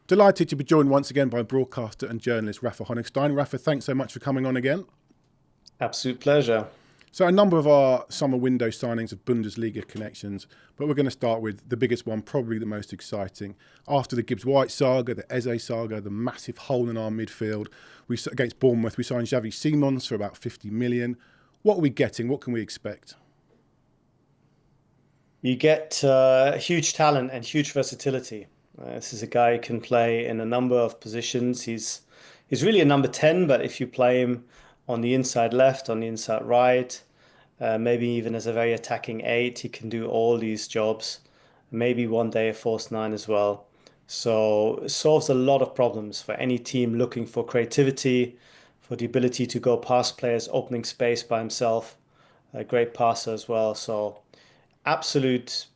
Delighted to be joined once again by broadcaster and journalist Rafa Honigstein. Rafa, thanks so much for coming on again. Absolute pleasure. So a number of our summer window signings of Bundesliga connections, but we're going to start with the biggest one, probably the most exciting. After the Gibbs-White saga, the Eze saga, the massive hole in our midfield, against Bournemouth, we signed Xavi Simons for about 50 million. What are we getting? What can we expect? You get huge talent and huge versatility. This is a guy who can play in a number of positions. He's really a number 10, but if you play him on the inside left, on the inside right, maybe even as a very attacking 8, he can do all these jobs. Maybe one day a false 9 as well. So it solves a lot of problems for any team looking for creativity, for the ability to go past players, opening space by himself. A great passer as well. So absolute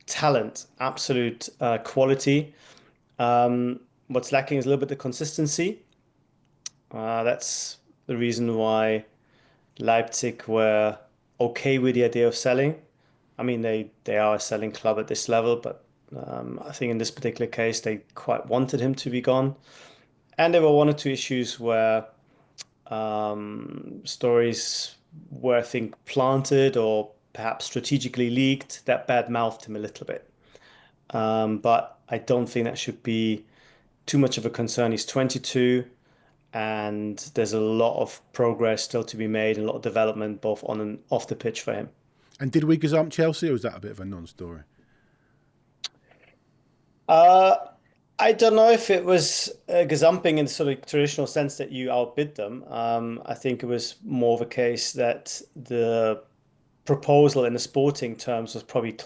talent, absolute quality. What's lacking is a little bit the consistency. That's the reason why Leipzig were okay with the idea of selling. I mean, they are a selling club at this level, but I think in this particular case, they quite wanted him to be gone. And there were one or two issues where stories were, I think, planted or perhaps strategically leaked that bad-mouthed him a little bit. But I don't think that should be too much of a concern. He's 22 and there's a lot of progress still to be made and a lot of development both on and off the pitch for him. And did we gazump Chelsea, or was that a bit of a non-story? I don't know if it was gazumping in the sort of traditional sense that you outbid them. I think it was more of a case that the proposal in the sporting terms was probably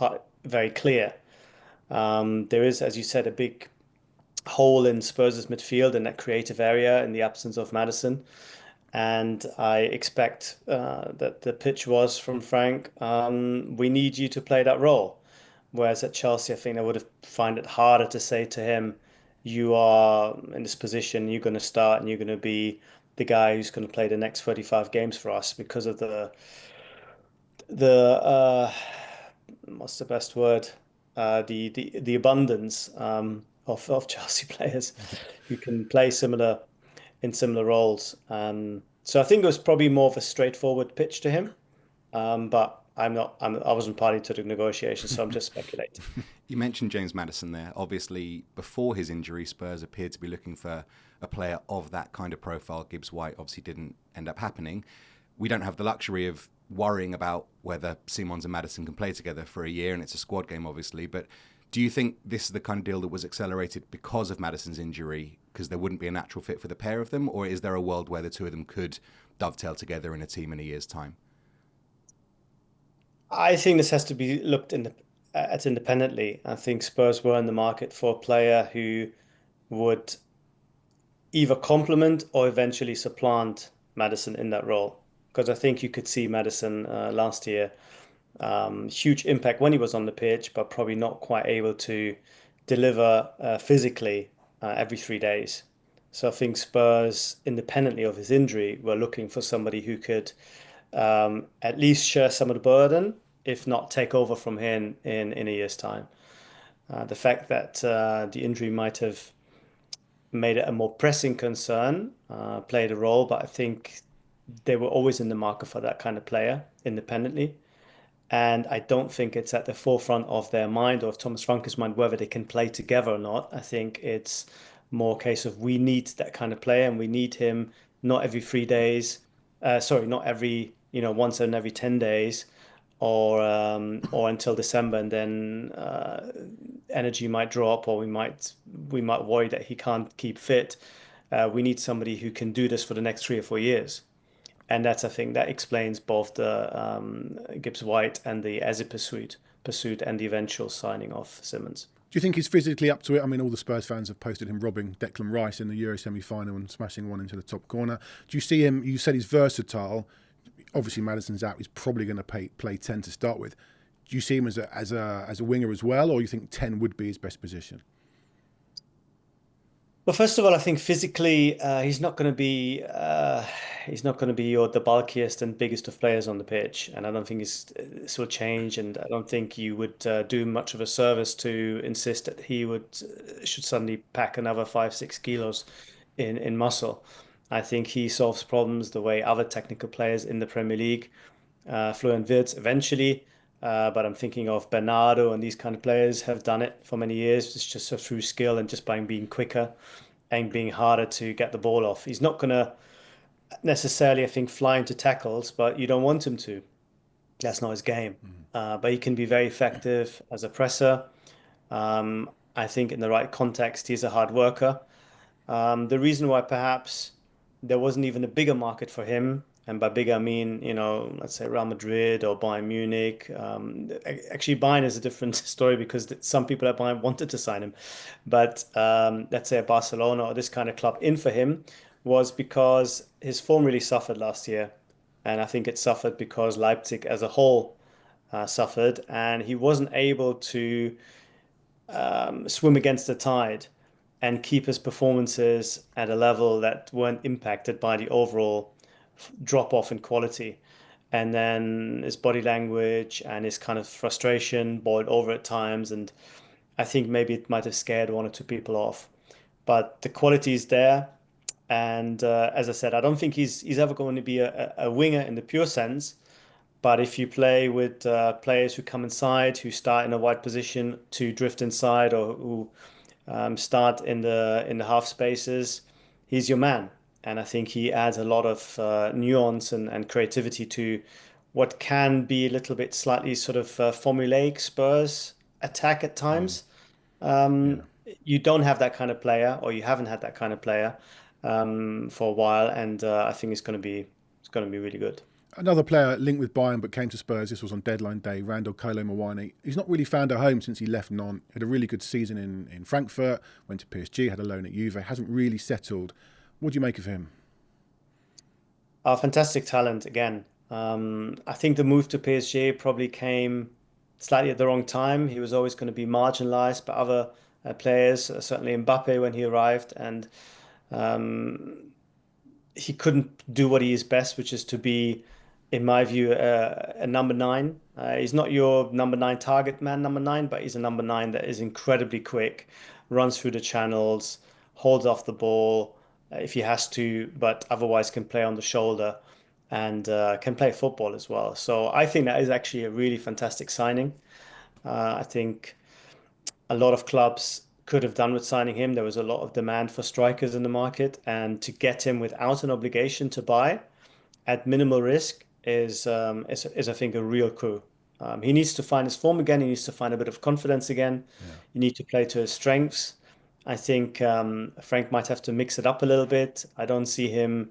very clear. There is, as you said, a big hole in Spurs' midfield in that creative area in the absence of Maddison. And I expect that the pitch was from Frank, we need you to play that role. Whereas at Chelsea, I think I would have find it harder to say to him, you are in this position, you're going to start and you're going to be the guy who's going to play the next 35 games for us because of the what's the best word? The abundance of Chelsea players who can play in similar roles. So I think it was probably more of a straightforward pitch to him. But I wasn't party to the negotiations, so I'm just speculating. You mentioned James Maddison there. Obviously, before his injury, Spurs appeared to be looking for a player of that kind of profile. Gibbs-White obviously didn't end up happening. We don't have the luxury of worrying about whether Simons and Maddison can play together for a year, and it's a squad game, obviously. But do you think this is the kind of deal that was accelerated because of Maddison's injury, because there wouldn't be a natural fit for the pair of them? Or is there a world where the two of them could dovetail together in a team in a year's time? I think this has to be looked at independently. I think Spurs were in the market for a player who would either complement or eventually supplant Maddison in that role. Because I think you could see Maddison last year, huge impact when he was on the pitch, but probably not quite able to deliver physically every 3 days. So I think Spurs, independently of his injury, were looking for somebody who could at least share some of the burden, if not take over from him in a year's time. The fact that the injury might have made it a more pressing concern played a role, but I think they were always in the market for that kind of player independently. And I don't think it's at the forefront of their mind or of Thomas Franke's mind whether they can play together or not. I think it's more a case of we need that kind of player and we need him not every 3 days. Not every, once in every 10 days or until December, and then energy might drop or we might worry that he can't keep fit. We need somebody who can do this for the next 3 or 4 years. And I think that explains both the Gibbs-White and the Eze pursuit and the eventual signing of Simons. Do you think he's physically up to it? I mean, all the Spurs fans have posted him robbing Declan Rice in the Euro semi-final and smashing one into the top corner. Do you see him? You said he's versatile. Obviously, Maddison's out. He's probably going to play 10 to start with. Do you see him as a winger as well, or you think 10 would be his best position? Well, first of all, I think physically, he's not going to be the bulkiest and biggest of players on the pitch, and I don't think this will change. And I don't think you would do much of a service to insist that he should suddenly pack another 5, 6 kilos in muscle. I think he solves problems the way other technical players in the Premier League, Florian Wirtz eventually, but I'm thinking of Bernardo and these kind of players have done it for many years. It's just through skill and just by being quicker and being harder to get the ball off. He's not going to necessarily, I think, fly into tackles, but you don't want him to. That's not his game. But he can be very effective as a presser. I think in the right context, he's a hard worker. The reason why perhaps there wasn't even a bigger market for him, and by bigger I mean, let's say Real Madrid or Bayern Munich. Actually, Bayern is a different story because some people at Bayern wanted to sign him. But let's say Barcelona or this kind of club in for him was because his form really suffered last year. And I think it suffered because Leipzig as a whole suffered, and he wasn't able to swim against the tide and keep his performances at a level that weren't impacted by the overall drop off in quality. And then his body language and his kind of frustration boiled over at times. And I think maybe it might have scared one or two people off. But the quality is there. And as I said, I don't think he's ever going to be a winger in the pure sense. But if you play with players who come inside, who start in a wide position to drift inside, or who start in the half spaces, he's your man. And I think he adds a lot of nuance and creativity to what can be a little bit slightly sort of formulaic Spurs attack at times. Yeah. You don't have that kind of player, or you haven't had that kind of player for a while, and I think it's going to be really good. Another player linked with Bayern but came to Spurs. This was on deadline day. Randal Kolo Muani. He's not really found a home since he left Nantes. Had a really good season in Frankfurt. Went to PSG. Had a loan at Juve. Hasn't really settled. What do you make of him? Fantastic talent again. I think the move to PSG probably came slightly at the wrong time. He was always going to be marginalized by other players, certainly Mbappe when he arrived, and um, he couldn't do what he is best, which is to be, in my view, a number nine. He's not your number nine target man, number nine, but he's a number nine that is incredibly quick, runs through the channels, holds off the ball if he has to, but otherwise can play on the shoulder and can play football as well. So I think that is actually a really fantastic signing. I think a lot of clubs could have done with signing him. There was a lot of demand for strikers in the market, and to get him without an obligation to buy at minimal risk is I think a real coup. He needs to find his form again. He needs to find a bit of confidence again. Yeah. You need to play to his strengths. I think Frank might have to mix it up a little bit. I don't see him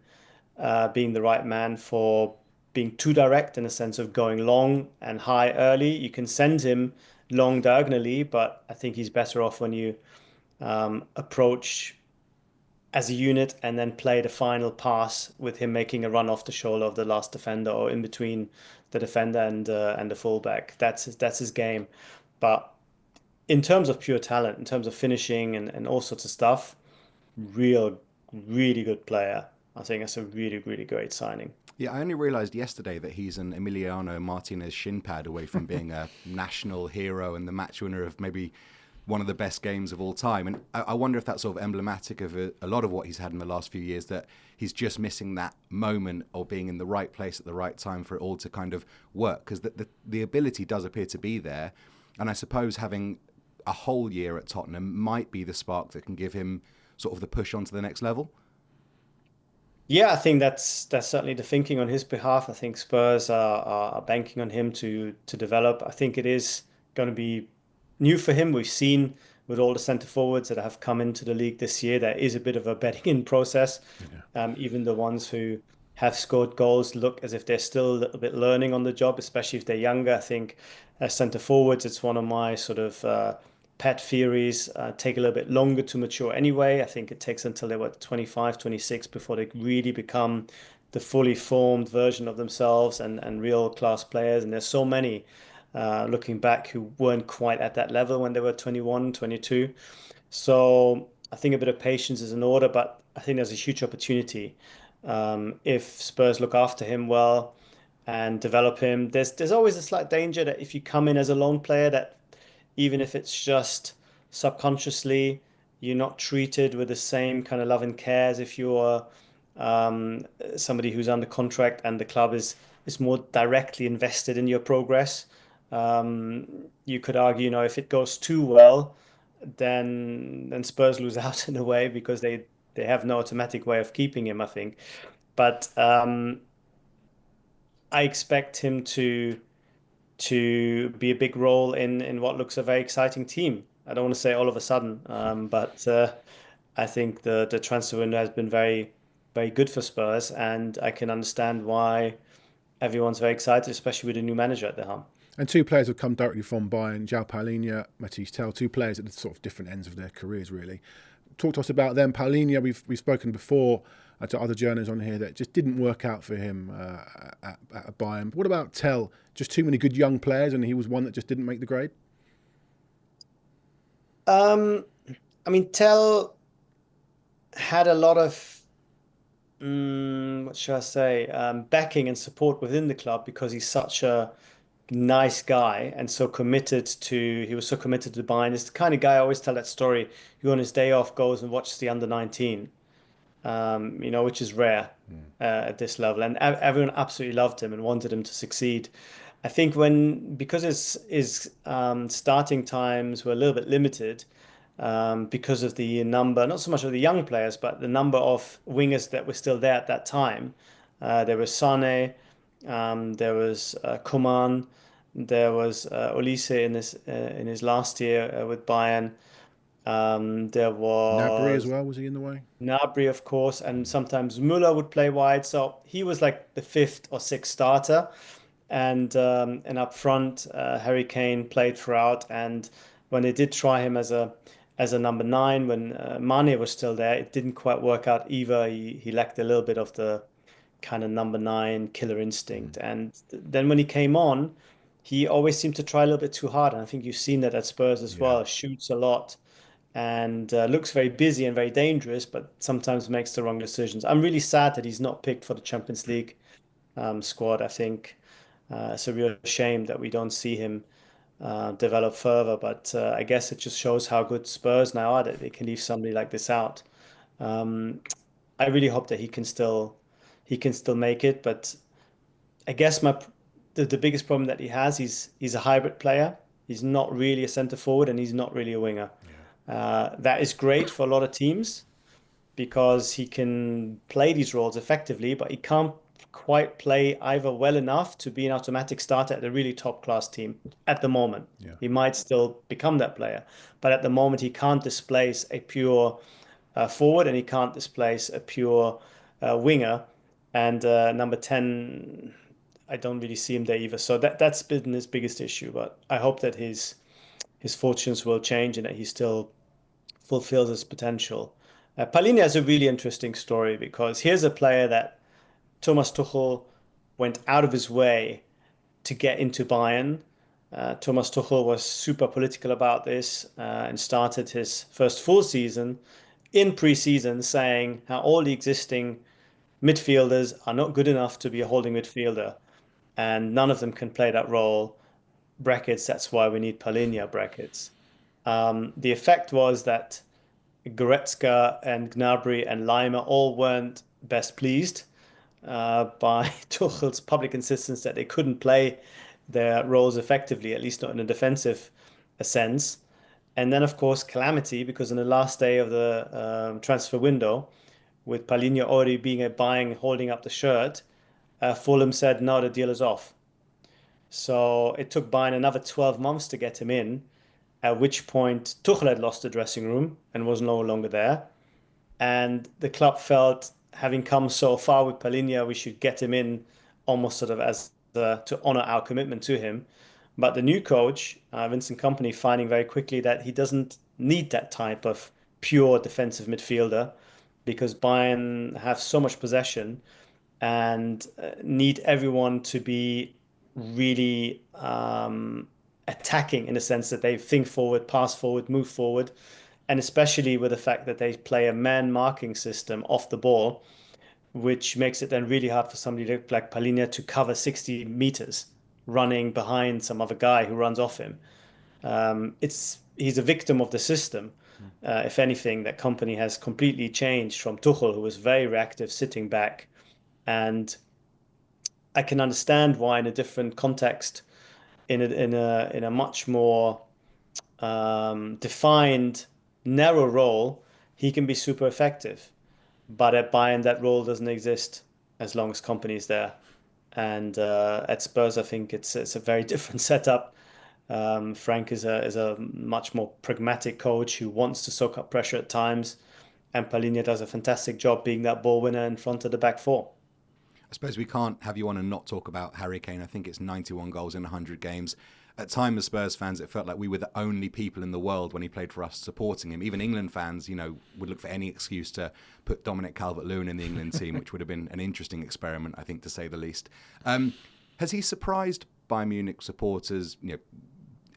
being the right man for being too direct in the sense of going long and high early. You can send him long diagonally, but I think he's better off when you approach as a unit and then play the final pass with him making a run off the shoulder of the last defender or in between the defender and the fullback. That's his game. But in terms of pure talent, in terms of finishing and all sorts of stuff, really good player. I think that's a really, really great signing. Yeah, I only realised yesterday that he's an Emiliano Martinez shin pad away from being a national hero and the match winner of maybe one of the best games of all time. And I wonder if that's sort of emblematic of a lot of what he's had in the last few years, that he's just missing that moment of being in the right place at the right time for it all to kind of work. Because the ability does appear to be there. And I suppose having a whole year at Tottenham might be the spark that can give him sort of the push on to the next level. Yeah, I think that's certainly the thinking on his behalf. I think Spurs are banking on him to develop. I think it is going to be new for him. We've seen with all the centre forwards that have come into the league this year, there is a bit of a bedding in process. Even the ones who have scored goals look as if they're still a little bit learning on the job, especially if they're younger. I think as centre forwards, it's one of my sort of pet theories. Take a little bit longer to mature anyway. I think it takes until they were 25, 26 before they really become the fully formed version of themselves and real class players. And there's so many looking back who weren't quite at that level when they were 21, 22. So I think a bit of patience is in order, but I think there's a huge opportunity if Spurs look after him well and develop him. There's always a slight danger that if you come in as a lone player, that even if it's just subconsciously, you're not treated with the same kind of love and care as if you're somebody who's under contract and the club is more directly invested in your progress. You could argue, if it goes too well, then Spurs lose out in a way because they have no automatic way of keeping him, I think. But I expect him to be a big role in what looks a very exciting team. I don't want to say all of a sudden, but I think the transfer window has been very, very good for Spurs, and I can understand why everyone's very excited, especially with a new manager at the helm. And two players have come directly from Bayern, João Palhinha, Mathys Tel, two players at the sort of different ends of their careers, really. Talk to us about them. Palhinha, we've spoken before to other journalists on here that just didn't work out for him at Bayern. But what about Tel? Just too many good young players, and he was one that just didn't make the grade? I mean, Tel had a lot of what should I say, backing and support within the club because he's such a nice guy and he was so committed to Bayern. It's the kind of guy, I always tell that story, who on his day off goes and watches the under 19, which is rare at this level. And everyone absolutely loved him and wanted him to succeed. I think because his starting times were a little bit limited, because of the number, not so much of the young players, but the number of wingers that were still there at that time. There was Sane, there was Coman, there was Olise in his last year with Bayern. There Gnabry as was well, was he in the way? Gnabry, of course, and sometimes Müller would play wide. So he was like the fifth or sixth starter. And up front, Harry Kane played throughout. And when they did try him as a number 9, when Mane was still there, it didn't quite work out either. He lacked a little bit of the kind of number 9 killer instinct. And then when he came on, he always seemed to try a little bit too hard. And I think you've seen that at Spurs as well. Shoots a lot and looks very busy and very dangerous, but sometimes makes the wrong decisions. I'm really sad that he's not picked for the Champions League squad. I think it's a real shame that we don't see him develop further. But I guess it just shows how good Spurs now are that they can leave somebody like this out. I really hope that he can still make it. But I guess the biggest problem that he has, he's a hybrid player. He's not really a centre forward and he's not really a winger. That is great for a lot of teams because he can play these roles effectively, but he can't quite play either well enough to be an automatic starter at a really top class team at the moment. He might still become that player, but at the moment he can't displace a pure forward and he can't displace a pure winger. And number 10, I don't really see him there either. So that's been his biggest issue. But I hope that his fortunes will change and that he still fulfills his potential. Palhinha has a really interesting story because here's a player that Thomas Tuchel went out of his way to get into Bayern. Thomas Tuchel was super political about this and started his first full season in pre-season saying how all the existing midfielders are not good enough to be a holding midfielder and none of them can play that role. Brackets, that's why we need Palhinha, brackets. The effect was that Goretzka and Gnabry and Lima all weren't best pleased by Tuchel's public insistence that they couldn't play their roles effectively, at least not in a defensive sense. And then, of course, calamity, because in the last day of the transfer window, with Palhinha already being holding up the shirt, Fulham said, no, the deal is off. So it took Bayern another 12 months to get him in, at which point Tuchel had lost the dressing room and was no longer there. And the club felt, having come so far with Palhinha, we should get him in almost sort of to honor our commitment to him. But the new coach, Vincent Kompany, finding very quickly that he doesn't need that type of pure defensive midfielder because Bayern have so much possession and need everyone to be really attacking in the sense that they think forward, pass forward, move forward. and especially with the fact that they play a man marking system off the ball, which makes it then really hard for somebody like Palhinha to cover 60 meters running behind some other guy who runs off him. He's a victim of the system. If anything, that company has completely changed from Tuchel, who was very reactive, sitting back. And I can understand why, in a different context, in a much more defined, narrow role, he can be super effective. But at Bayern, that role doesn't exist as long as company is there. And at Spurs, I think it's a very different setup. Frank is a much more pragmatic coach who wants to soak up pressure at times, and Palhinha does a fantastic job being that ball winner in front of the back four. I suppose we can't have you on and not talk about Harry Kane. I think it's 91 goals in 100 games. At times, as Spurs fans, it felt like we were the only people in the world when he played for us supporting him. Even England fans, would look for any excuse to put Dominic Calvert-Lewin in the England team, which would have been an interesting experiment, I think, to say the least. Has he surprised Bayern Munich supporters,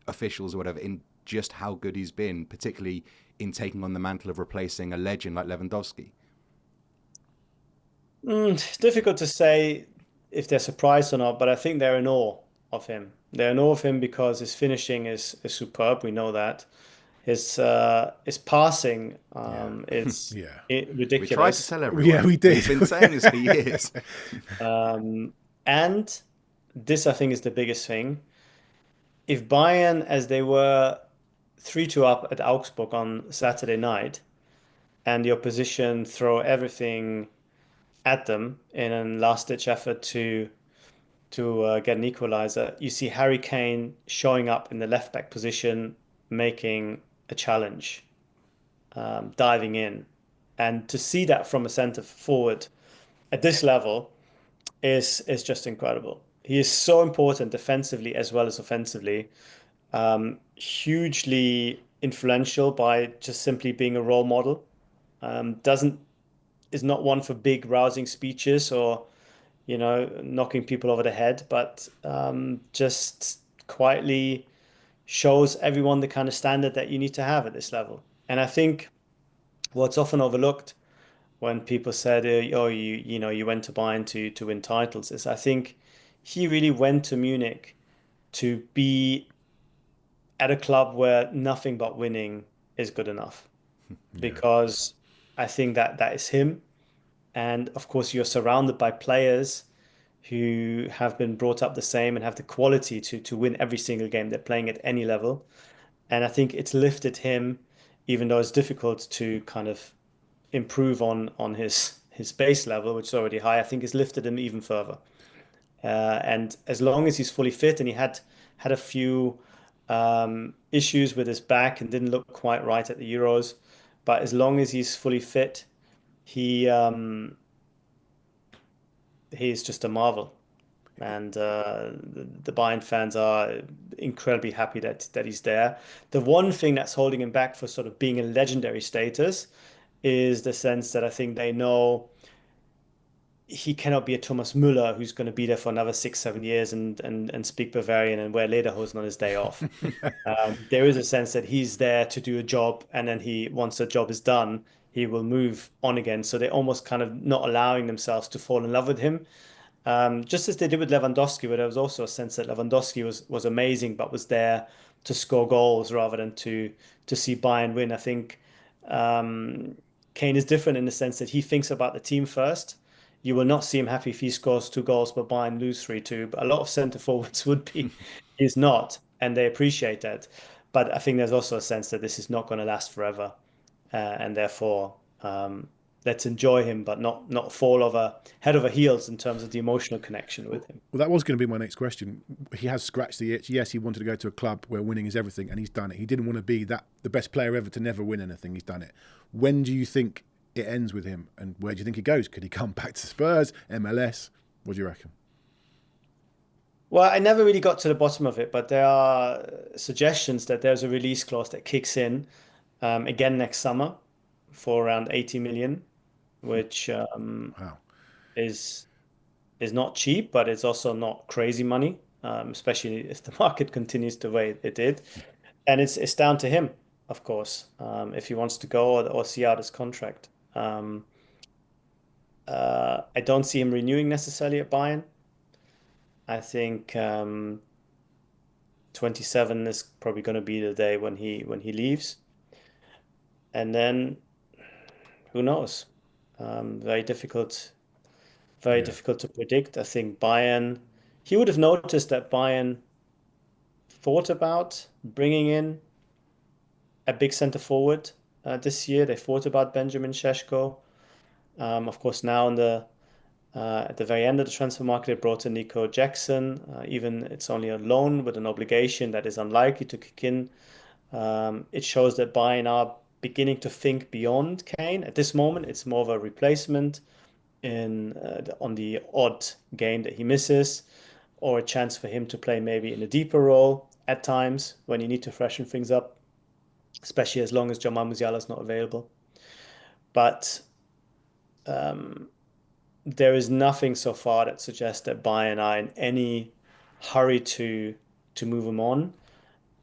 officials or whatever, in just how good he's been, particularly in taking on the mantle of replacing a legend like Lewandowski? It's difficult to say if they're surprised or not, but I think they're in awe of him. They're in awe of him because his finishing is superb. We know that. His passing is ridiculous. We tried to tell everyone. Yeah, we did. We've been saying this for years. And this, I think, is the biggest thing. If Bayern, as they were 3-2 up at Augsburg on Saturday night, and the opposition throw everything at them in a last-ditch effort to get an equalizer, you see Harry Kane showing up in the left-back position, making a challenge, diving in. And to see that from a centre forward at this level is just incredible. He is so important defensively as well as offensively, hugely influential by just simply being a role model. Is not one for big rousing speeches or knocking people over the head, but just quietly shows everyone the kind of standard that you need to have at this level. And I think what's often overlooked when people said, "Oh, you went to Bayern to win titles," is I think he really went to Munich to be at a club where nothing but winning is good enough, because I think that is him. And of course, you're surrounded by players who have been brought up the same and have the quality to win every single game they're playing at any level. And I think it's lifted him, even though it's difficult to kind of improve on his base level, which is already high. I think it's lifted him even further. And as long as he's fully fit, and he had a few issues with his back and didn't look quite right at the Euros, but as long as he's fully fit, he's just a marvel. And the Bayern fans are incredibly happy that he's there. The one thing that's holding him back for sort of being a legendary status is the sense that I think they know he cannot be a Thomas Müller who's going to be there for another 6-7 years and speak Bavarian and wear lederhosen on his day off. There is a sense that he's there to do a job, and then once the job is done, he will move on again. So they're almost kind of not allowing themselves to fall in love with him. Just as they did with Lewandowski, where there was also a sense that Lewandowski was amazing, but was there to score goals rather than to see Bayern win. I think Kane is different in the sense that he thinks about the team first. You will not see him happy if he scores 2 goals but Bayern lose 3-2. But a lot of centre forwards would be. He's not, and they appreciate that. But I think there's also a sense that this is not going to last forever, and therefore let's enjoy him, but not fall head over heels in terms of the emotional connection with him. Well, that was going to be my next question. He has scratched the itch. Yes, he wanted to go to a club where winning is everything, and he's done it. He didn't want to be the best player ever to never win anything. He's done it. When do you think it ends with him, and where do you think he goes? Could he come back to Spurs, MLS? What do you reckon? Well, I never really got to the bottom of it, but there are suggestions that there's a release clause that kicks in again next summer for around 80 million, which Wow. is not cheap, but it's also not crazy money, especially if the market continues the way it did. And it's down to him. of course, if he wants to go or see out his contract. I don't see him renewing necessarily at Bayern. I think 27 is probably going to be the day when he leaves, and then who knows? Very difficult, very Yeah, difficult to predict. I think Bayern. He would have noticed that Bayern thought about bringing in a big centre forward this year. They thought about Benjamin Šeško. Of course, now in the at the very end of the transfer market, they brought in Nico Jackson. Even it's only a loan with an obligation that is unlikely to kick in. It shows that Bayern are beginning to think beyond Kane. At this moment, it's more of a replacement on the odd game that he misses, or a chance for him to play maybe in a deeper role at times when you need to freshen things up, especially as long as Jamal Musiala is not available. But there is nothing so far that suggests that Bayern are in any hurry to move him on.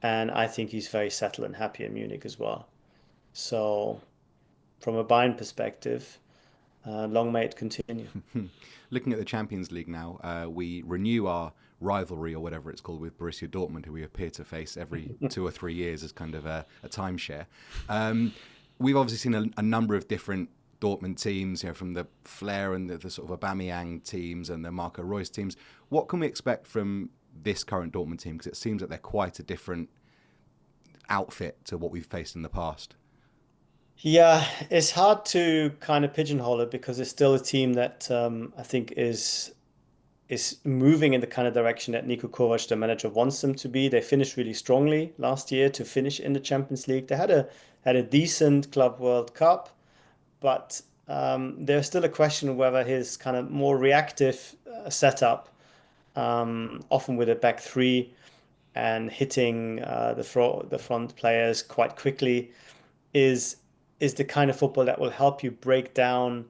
And I think he's very settled and happy in Munich as well. So from a Bayern perspective, long may it continue. Looking at the Champions League now, we renew our rivalry, or whatever it's called, with Borussia Dortmund, who we appear to face every 2 or 3 years as kind of a timeshare. We've obviously seen a number of different Dortmund teams, from the Flair and the sort of Aubameyang teams and the Marco Reus teams. What can we expect from this current Dortmund team? Because it seems that they're quite a different outfit to what we've faced in the past. Yeah, it's hard to kind of pigeonhole it because it's still a team that I think is moving in the kind of direction that Niko Kovac, the manager, wants them to be. They finished really strongly last year to finish in the Champions League. They had a decent Club World Cup, but there's still a question whether his kind of more reactive setup, often with a back three and hitting the front players quite quickly, is the kind of football that will help you break down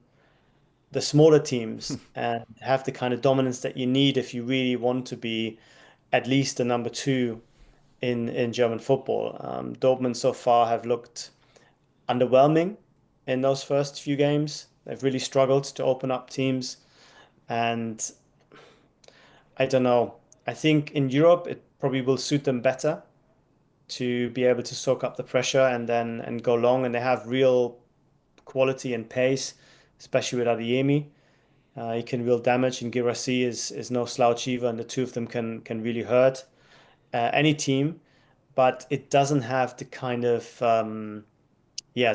the smaller teams and have the kind of dominance that you need if you really want to be at least the number two in German football. Dortmund so far have looked underwhelming in those first few games. They've really struggled to open up teams, and I don't know. I think in Europe it probably will suit them better to be able to soak up the pressure and go long, and they have real quality and pace, especially with Adeyemi. He can real damage, and Guirassy is no slouch either, and the two of them can really hurt any team. But it doesn't have the kind of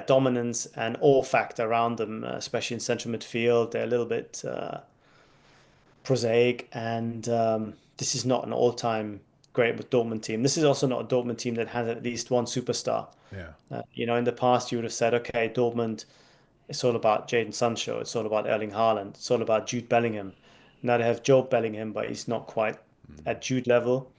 dominance and awe factor around them, especially in central midfield. They're a little bit prosaic, and this is not an all-time great with Dortmund team. This is also not a Dortmund team that has at least one superstar. yeah. In the past you would have said, okay, Dortmund, it's all about Jadon Sancho, it's all about Erling Haaland, it's all about Jude Bellingham. Now they have Joe Bellingham, but he's not quite at Jude level.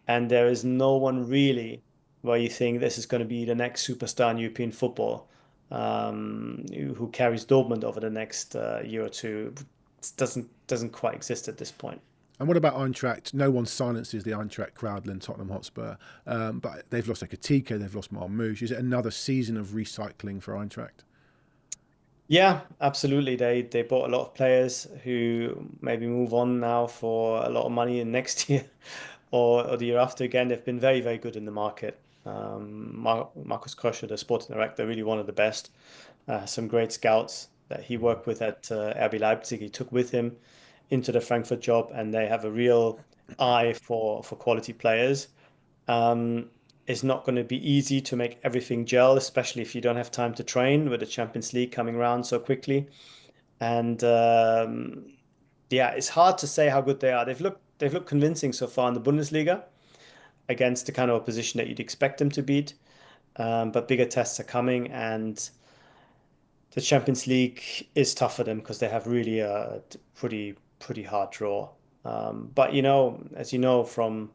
And there is no one really where you think this is going to be the next superstar in European football, who carries Dortmund over the next year or two. It doesn't quite exist at this point. And what about Eintracht? No one silences the Eintracht crowd than Tottenham Hotspur. But they've lost Ekitike, they've lost Marmoush. Is it another season of recycling for Eintracht? Yeah, absolutely. They bought a lot of players who maybe move on now for a lot of money in next year or the year after again. They've been very, very good in the market. Markus Krösche, the sporting director, really one of the best. Some great scouts that he worked with at RB Leipzig. He took with him into the Frankfurt job, and they have a real eye for quality players. It's not going to be easy to make everything gel, especially if you don't have time to train with the Champions League coming around so quickly. And yeah, it's hard to say how good they are. They've looked convincing so far in the Bundesliga against the kind of opposition that you'd expect them to beat. But bigger tests are coming, and the Champions League is tough for them because they have really a pretty hard draw. But as you know from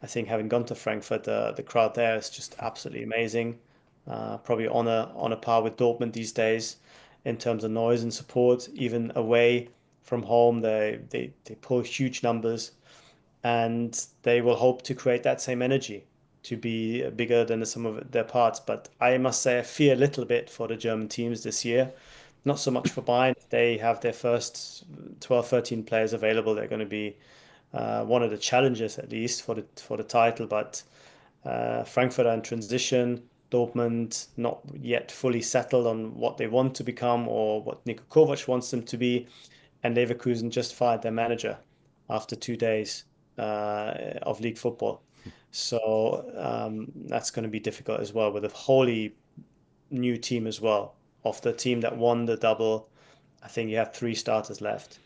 I think having gone to Frankfurt, the crowd there is just absolutely amazing. Probably on a par with Dortmund these days in terms of noise and support. Even away from home, they pull huge numbers, and they will hope to create that same energy to be bigger than the sum of their parts. But I must say I fear a little bit for the German teams this year. Not so much for Bayern. They have their first 12, 13 players available. They're going to be one of the challengers at least for the title. But Frankfurt are in transition. Dortmund not yet fully settled on what they want to become or what Niko Kovac wants them to be. And Leverkusen just fired their manager after 2 days of league football. So that's going to be difficult as well with a wholly new team as well. Of the team that won the double, I think you have 3 starters left.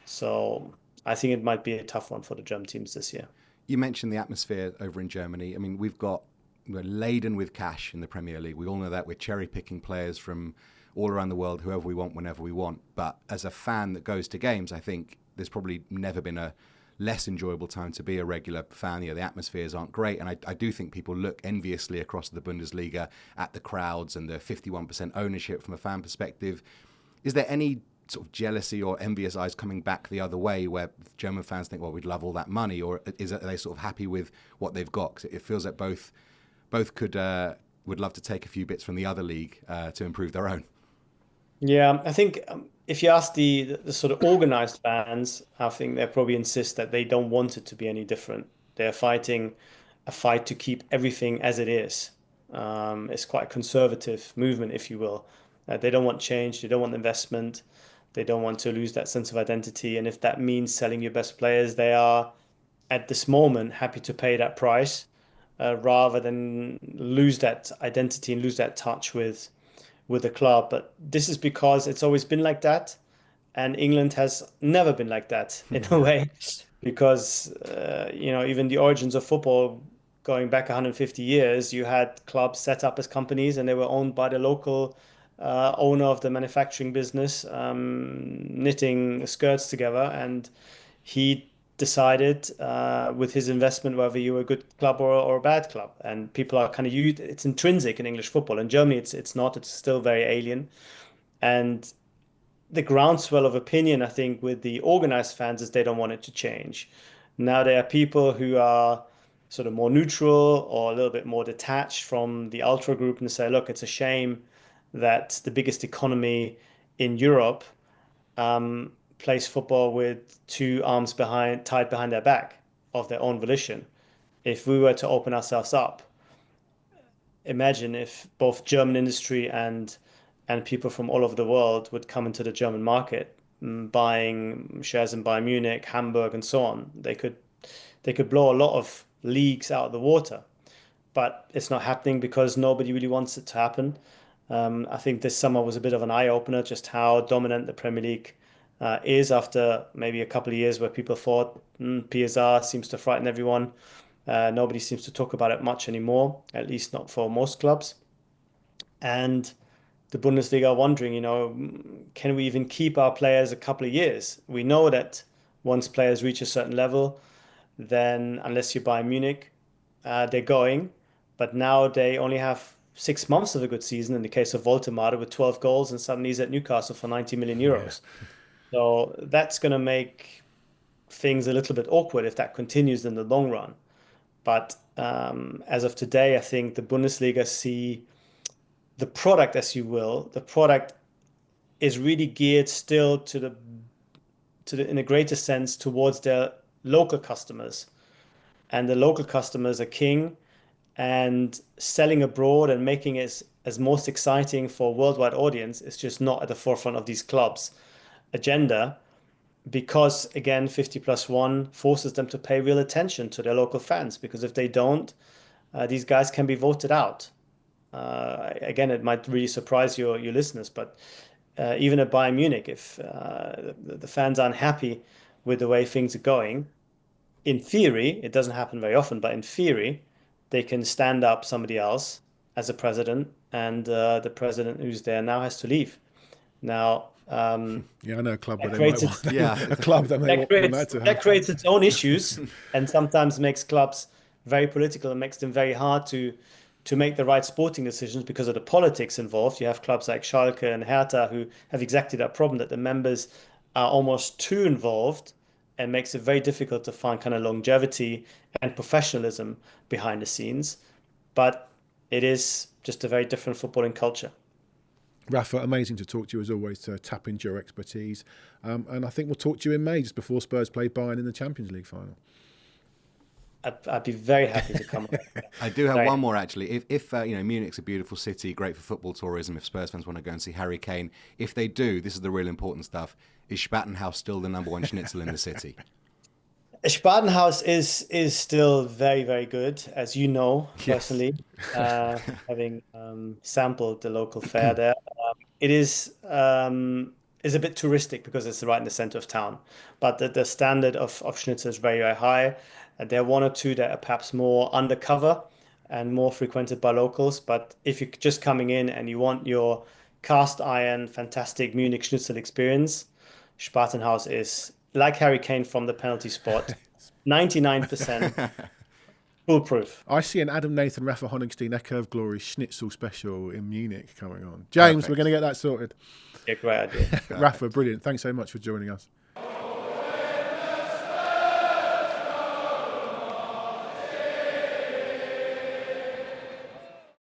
So I think it might be a tough one for the German teams this year. You mentioned the atmosphere over in Germany. I mean, we're laden with cash in the Premier League. We all know that. We're cherry picking players from all around the world, whoever we want, whenever we want. But as a fan that goes to games, I think there's probably never been a less enjoyable time to be a regular fan. The atmospheres aren't great. And I do think people look enviously across the Bundesliga at the crowds and the 51% ownership from a fan perspective. Is there any sort of jealousy or envious eyes coming back the other way where German fans think, well, we'd love all that money? Or are they sort of happy with what they've got? 'Cause it feels like both would love to take a few bits from the other league to improve their own. Yeah, I think if you ask the sort of organized fans, I think they probably insist that they don't want it to be any different. They're fighting a fight to keep everything as it is. It's quite a conservative movement, if you will. They don't want change. They don't want investment. They don't want to lose that sense of identity. And if that means selling your best players, they are at this moment happy to pay that price rather than lose that identity and lose that touch with the club. But this is because it's always been like that, and England has never been like that in a way, because even the origins of football going back 150 years, you had clubs set up as companies and they were owned by the local owner of the manufacturing business, knitting skirts together, and he decided with his investment whether you were a good club or a bad club. And people are kind of used, it's intrinsic in English football. In Germany, it's not, it's still very alien. And the groundswell of opinion, I think, with the organized fans is they don't want it to change. Now there are people who are sort of more neutral or a little bit more detached from the ultra group and say, look, it's a shame that the biggest economy in Europe plays football with 2 arms tied behind their back of their own volition. If we were to open ourselves up, imagine if both German industry and people from all over the world would come into the German market, buying shares in Bayern Munich, Hamburg, and so on. They could blow a lot of leagues out of the water, but it's not happening because nobody really wants it to happen. I think this summer was a bit of an eye-opener, just how dominant the Premier League is after maybe a couple of years where people thought PSR seems to frighten everyone. Nobody seems to talk about it much anymore, at least not for most clubs. And the Bundesliga are wondering, can we even keep our players a couple of years? We know that once players reach a certain level, then unless you buy Munich, they're going. But now they only have 6 months of a good season in the case of Voltemade with 12 goals, and suddenly he's at Newcastle for 90 million euros. Yeah. So that's going to make things a little bit awkward if that continues in the long run. But as of today, I think the Bundesliga see the product, as you will. The product is really geared still to the in a greater sense towards their local customers, and the local customers are king. And selling abroad and making it as most exciting for a worldwide audience is just not at the forefront of these clubs' agenda, because again 50+1 forces them to pay real attention to their local fans, because if they don't, these guys can be voted out. Again, it might really surprise your listeners, but even at Bayern Munich, if the fans aren't happy with the way things are going, in theory, it doesn't happen very often, but in theory, they can stand up somebody else as a president, and the president who's there now has to leave. Now, I know a club where they might want a club that may want that to happen. That creates its own issues, and sometimes makes clubs very political and makes them very hard to make the right sporting decisions because of the politics involved. You have clubs like Schalke and Hertha who have exactly that problem, that the members are almost too involved and makes it very difficult to find kind of longevity and professionalism behind the scenes. But it is just a very different footballing culture. Rafa, amazing to talk to you as always, to tap into your expertise. And I think we'll talk to you in May, just before Spurs play Bayern in the Champions League final. I'd be very happy to come. I do have one more actually. If Munich's a beautiful city, great for football tourism. If Spurs fans want to go and see Harry Kane, if they do, this is the real important stuff. Is Spatenhaus still the number one schnitzel in the city? Spatenhaus is still very, very good, as you know personally, having sampled the local fare there. It is a bit touristic because it's right in the center of town, but the standard of schnitzel is very, very high. There are one or two that are perhaps more undercover and more frequented by locals. But if you're just coming in and you want your cast iron, fantastic Munich schnitzel experience, Spatenhaus is, like Harry Kane from the penalty spot, 99% foolproof. I see an Adam Nathan, Rafa Honigstein, Echo of Glory schnitzel special in Munich coming on. James, We're going to get that sorted. Yeah, great idea. Rafa, brilliant. Thanks so much for joining us.